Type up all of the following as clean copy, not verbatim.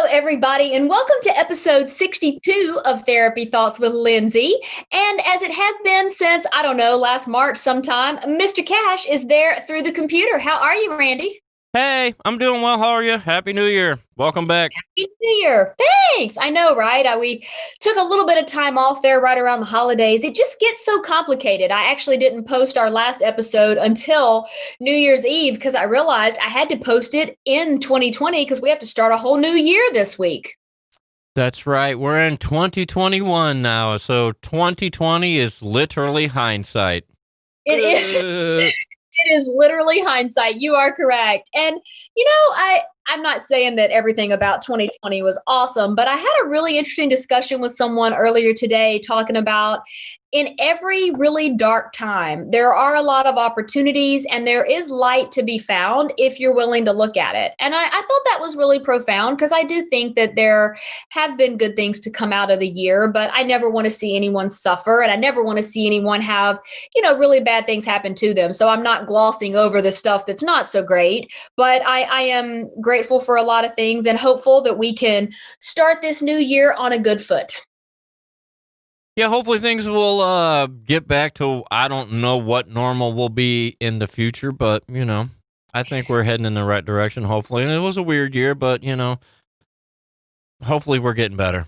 everybody, and welcome to episode 62 of Therapy Thoughts with Lindsay. And as it has been since, I don't know, last March sometime, Mr. Cash is there through the computer. How are you, Randy? Hey, I'm doing well. How are you? Happy New Year. Welcome back. Happy New Year. Thanks. I know, right? We took a little bit of time off there right around the holidays. It just gets so complicated. I actually didn't post our last episode until New Year's Eve because I realized I had to post it in 2020 because we have to start a whole new year this week. That's right. We're in 2021 now. So 2020 is literally hindsight. It is. It is literally hindsight. You are correct. And, I'm not saying that everything about 2020 was awesome, but I had a really interesting discussion with someone earlier today talking about in every really dark time, there are a lot of opportunities and there is light to be found if you're willing to look at it. And I thought that was really profound because I do think that there have been good things to come out of the year, but I never want to see anyone suffer and I never want to see anyone have, really bad things happen to them. So I'm not glossing over the stuff that's not so great, but I am grateful for a lot of things and hopeful that we can start this new year on a good foot. Yeah, hopefully things will get back to, I don't know what normal will be in the future, but, I think we're heading in the right direction, hopefully. And it was a weird year, but, hopefully we're getting better.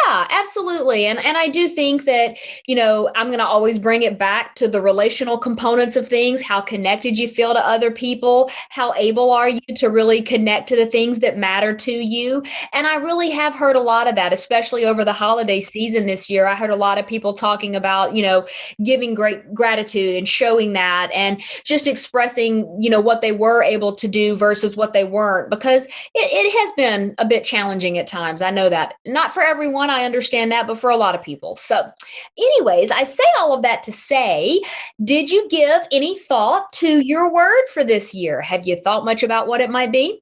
Yeah, absolutely. And I do think that, I'm going to always bring it back to the relational components of things, how connected you feel to other people, how able are you to really connect to the things that matter to you. And I really have heard a lot of that, especially over the holiday season this year. I heard a lot of people talking about, giving great gratitude and showing that and just expressing, what they were able to do versus what they weren't, because it has been a bit challenging at times. I know that. Not for everyone. I understand that, but for a lot of people. So anyways, I say all of that to say, did you give any thought to your word for this year? Have you thought much about what it might be?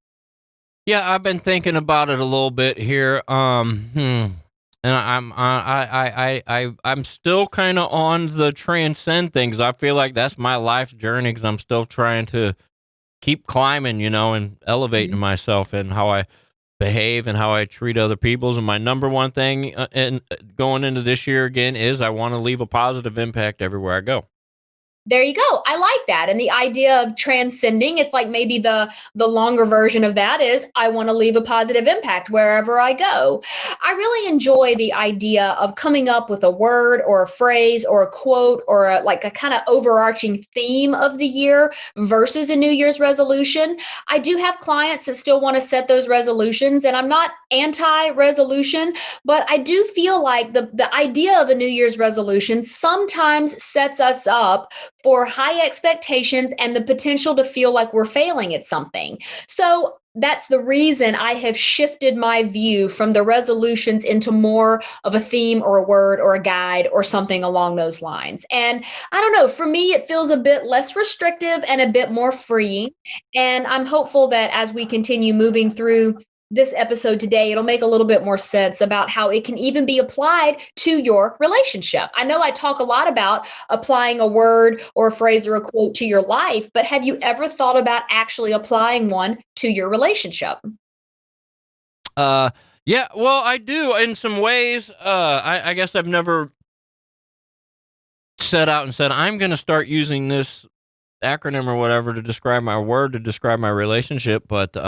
Yeah, I've been thinking about it a little bit here. And I'm still kind of on the transcend things. I feel like that's my life's journey because I'm still trying to keep climbing, and elevating myself and how I behave and how I treat other people. And my number one thing and going into this year again is I want to leave a positive impact everywhere I go. There you go. I like that. And the idea of transcending, it's like maybe the longer version of that is I want to leave a positive impact wherever I go. I really enjoy the idea of coming up with a word or a phrase or a quote or like a kind of overarching theme of the year versus a New Year's resolution. I do have clients that still want to set those resolutions, and I'm not anti-resolution, but I do feel like the idea of a New Year's resolution sometimes sets us up for high expectations and the potential to feel like we're failing at something. So that's the reason I have shifted my view from the resolutions into more of a theme or a word or a guide or something along those lines. And I don't know, for me, it feels a bit less restrictive and a bit more freeing. And I'm hopeful that as we continue moving through this episode today, it'll make a little bit more sense about how it can even be applied to your relationship. I know I talk a lot about applying a word or a phrase or a quote to your life, but have you ever thought about actually applying one to your relationship? Yeah, well, I do in some ways. I guess I've never set out and said, I'm going to start using this acronym or whatever to describe my word, to describe my relationship. But,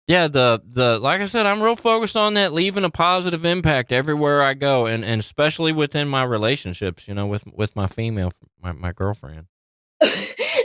yeah, the like I said, I'm real focused on that, leaving a positive impact everywhere I go, and especially within my relationships, with my female, my girlfriend.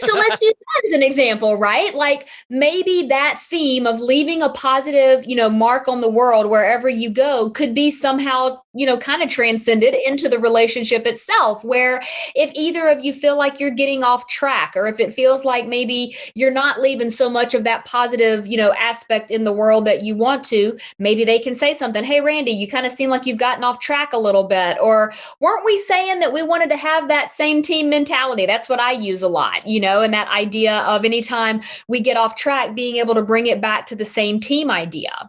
So let's use that as an example, right? Like maybe that theme of leaving a positive, mark on the world wherever you go could be somehow, kind of transcended into the relationship itself, where if either of you feel like you're getting off track, or if it feels like maybe you're not leaving so much of that positive, aspect in the world that you want to, maybe they can say something, hey, Randy, you kind of seem like you've gotten off track a little bit, or weren't we saying that we wanted to have that same team mentality? That's what I use a lot, and that idea of anytime we get off track, being able to bring it back to the same team idea.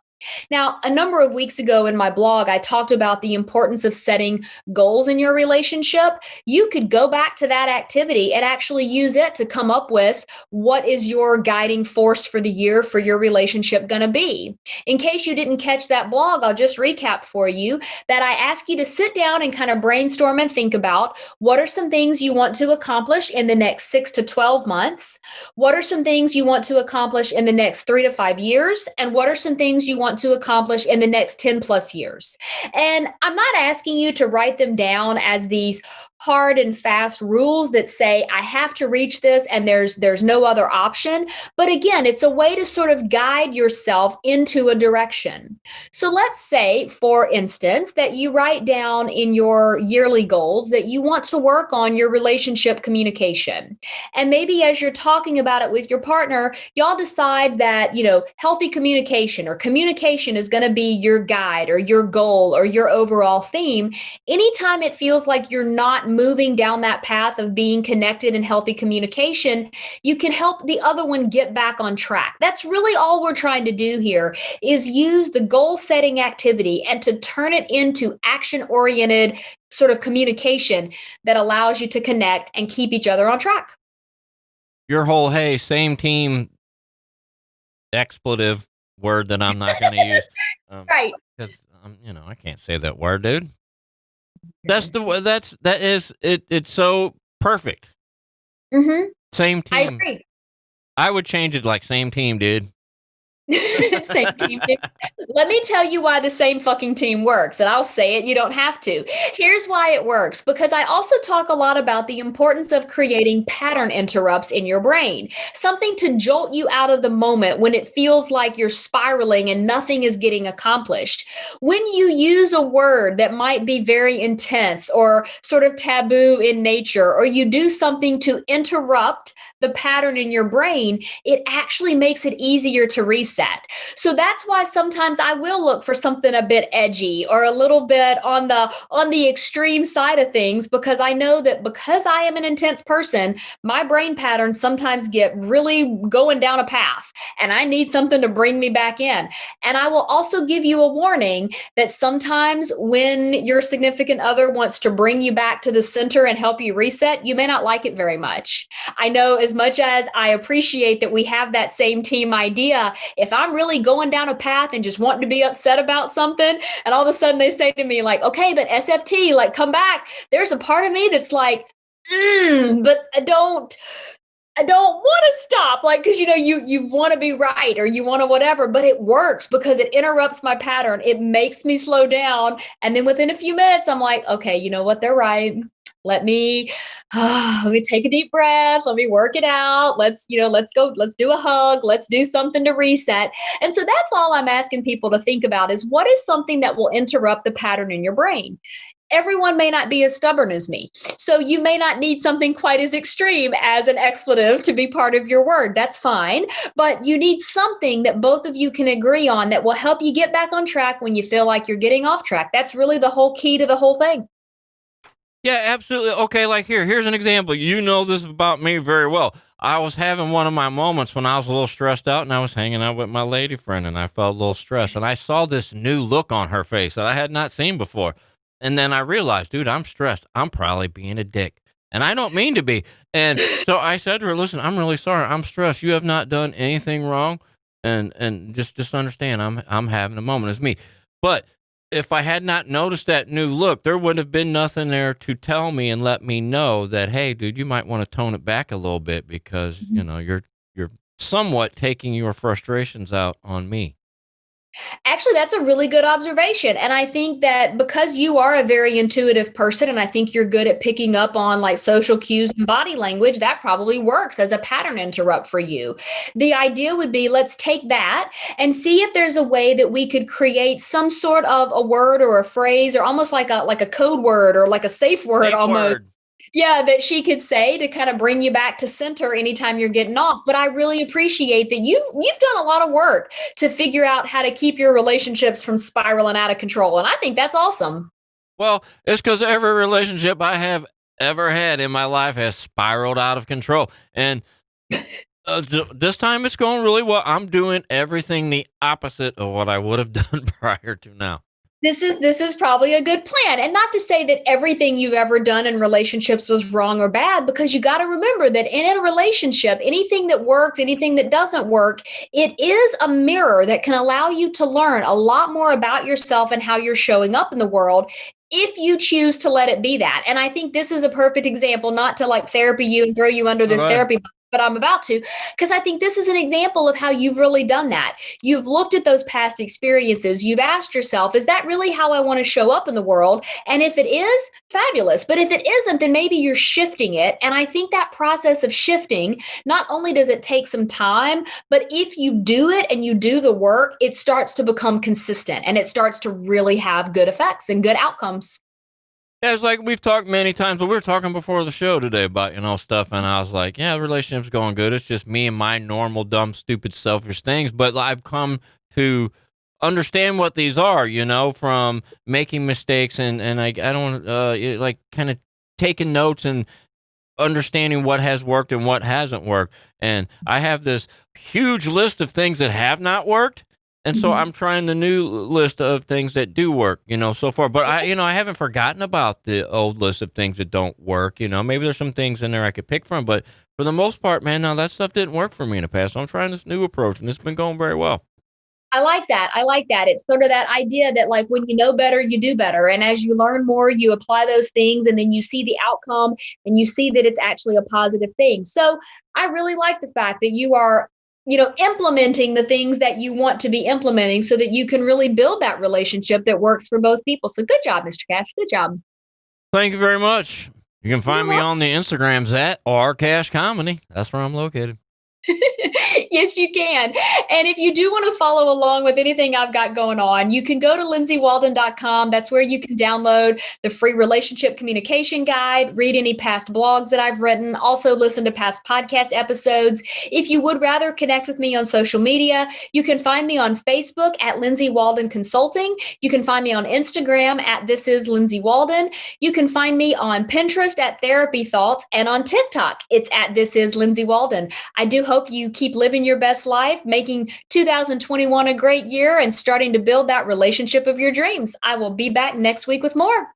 Now, a number of weeks ago in my blog, I talked about the importance of setting goals in your relationship. You could go back to that activity and actually use it to come up with what is your guiding force for the year for your relationship going to be. In case you didn't catch that blog, I'll just recap for you that I ask you to sit down and kind of brainstorm and think about what are some things you want to accomplish in the next 6 to 12 months? What are some things you want to accomplish in the next 3 to 5 years? And what are some things you want to accomplish in the next 10 plus years? And I'm not asking you to write them down as these hard and fast rules that say I have to reach this and there's no other option. But again, it's a way to sort of guide yourself into a direction. So let's say, for instance, that you write down in your yearly goals that you want to work on your relationship communication. And maybe as you're talking about it with your partner, y'all decide that, healthy communication or communication is going to be your guide or your goal or your overall theme. Anytime it feels like you're not moving down that path of being connected and healthy communication, you can help the other one get back on track. That's really all we're trying to do here is use the goal setting activity and to turn it into action oriented sort of communication that allows you to connect and keep each other on track. Your whole, hey, same team expletive word that I'm not going to use. Right. Because, I can't say that word, dude. It's so perfect. Mm-hmm. Same team. I agree. I would change it like same team, dude. Same team. Let me tell you why the same fucking team works. And I'll say it, you don't have to. Here's why it works. Because I also talk a lot about the importance of creating pattern interrupts in your brain. Something to jolt you out of the moment when it feels like you're spiraling and nothing is getting accomplished. When you use a word that might be very intense or sort of taboo in nature, or you do something to interrupt the pattern in your brain, it actually makes it easier to reset. So that's why sometimes I will look for something a bit edgy or a little bit on the extreme side of things, because I know that because I am an intense person, my brain patterns sometimes get really going down a path and I need something to bring me back in. And I will also give you a warning that sometimes when your significant other wants to bring you back to the center and help you reset, you may not like it very much. I know as much as I appreciate that we have that same team idea, if I'm really going down a path and just wanting to be upset about something, and all of a sudden they say to me like, okay, but SFT, like, come back. There's a part of me that's like, but I don't want to stop. Like, cause you want to be right or you want to whatever, but it works because it interrupts my pattern. It makes me slow down. And then within a few minutes, I'm like, okay, you know what? They're right. Let me take a deep breath. Let me work it out. Let's go. Let's do a hug. Let's do something to reset. And so that's all I'm asking people to think about is what is something that will interrupt the pattern in your brain. Everyone may not be as stubborn as me. So you may not need something quite as extreme as an expletive to be part of your word. That's fine. But you need something that both of you can agree on that will help you get back on track when you feel like you're getting off track. That's really the whole key to the whole thing. Yeah, absolutely. Okay, like here's an example. You know this about me very well. I was having one of my moments when I was a little stressed out and I was hanging out with my lady friend and I felt a little stressed and I saw this new look on her face that I had not seen before. And then I realized, dude, I'm stressed. I'm probably being a dick. And I don't mean to be. And so I said to her, listen, I'm really sorry. I'm stressed. You have not done anything wrong. And just understand I'm having a moment. It's me. But if I had not noticed that new look, there would have been nothing there to tell me and let me know that, hey, dude, you might want to tone it back a little bit because, you're somewhat taking your frustrations out on me. Actually, that's a really good observation. And I think that because you are a very intuitive person, and I think you're good at picking up on like social cues and body language, that probably works as a pattern interrupt for you. The idea would be let's take that and see if there's a way that we could create some sort of a word or a phrase or almost like a code word or like a safe word almost. Yeah, that she could say to kind of bring you back to center anytime you're getting off. But I really appreciate that you've done a lot of work to figure out how to keep your relationships from spiraling out of control. And I think that's awesome. Well, it's because every relationship I have ever had in my life has spiraled out of control. And This time it's going really well. I'm doing everything the opposite of what I would have done prior to now. This is probably a good plan. And not to say that everything you've ever done in relationships was wrong or bad, because you got to remember that in a relationship, anything that works, anything that doesn't work, it is a mirror that can allow you to learn a lot more about yourself and how you're showing up in the world, if you choose to let it be that. And I think this is a perfect example, not to like therapy you and throw you under All this right. therapy, but I'm about to, because I think this is an example of how you've really done that. You've looked at those past experiences. You've asked yourself, is that really how I want to show up in the world? And if it is, fabulous. But if it isn't, then maybe you're shifting it. And I think that process of shifting, not only does it take some time, but if you do it and you do the work, it starts to become consistent and it starts to really have good effects and good outcomes. Yeah, it's like we've talked many times, but we were talking before the show today about, stuff, and I was like, yeah, the relationship's going good. It's just me and my normal, dumb, stupid, selfish things. But I've come to understand what these are, from making mistakes and like, I don't, like kind of taking notes and understanding what has worked and what hasn't worked. And I have this huge list of things that have not worked. And so Mhm. I'm trying the new list of things that do work, so far. But I haven't forgotten about the old list of things that don't work. Maybe there's some things in there I could pick from, but for the most part, man, now that stuff didn't work for me in the past. So I'm trying this new approach, and it's been going very well. I like that. I like that. It's sort of that idea that, like, when you know better, you do better. And as you learn more, you apply those things and then you see the outcome and you see that it's actually a positive thing. So I really like the fact that you are, implementing the things that you want to be implementing so that you can really build that relationship that works for both people. So good job, Mr. Cash. Good job. Thank you very much. You can You're find me on the Instagrams at rcashcomedy. That's where I'm located. Yes, you can. And if you do want to follow along with anything I've got going on, you can go to lindsaywalden.com. That's where you can download the free relationship communication guide, read any past blogs that I've written, also listen to past podcast episodes. If you would rather connect with me on social media, you can find me on Facebook at Lindsay Walden Consulting. You can find me on Instagram at This Is Lindsay Walden. You can find me on Pinterest at Therapy Thoughts, and on TikTok, it's at This Is Lindsay Walden. I do hope you keep living your best life, making 2021 a great year, and starting to build that relationship of your dreams. I will be back next week with more.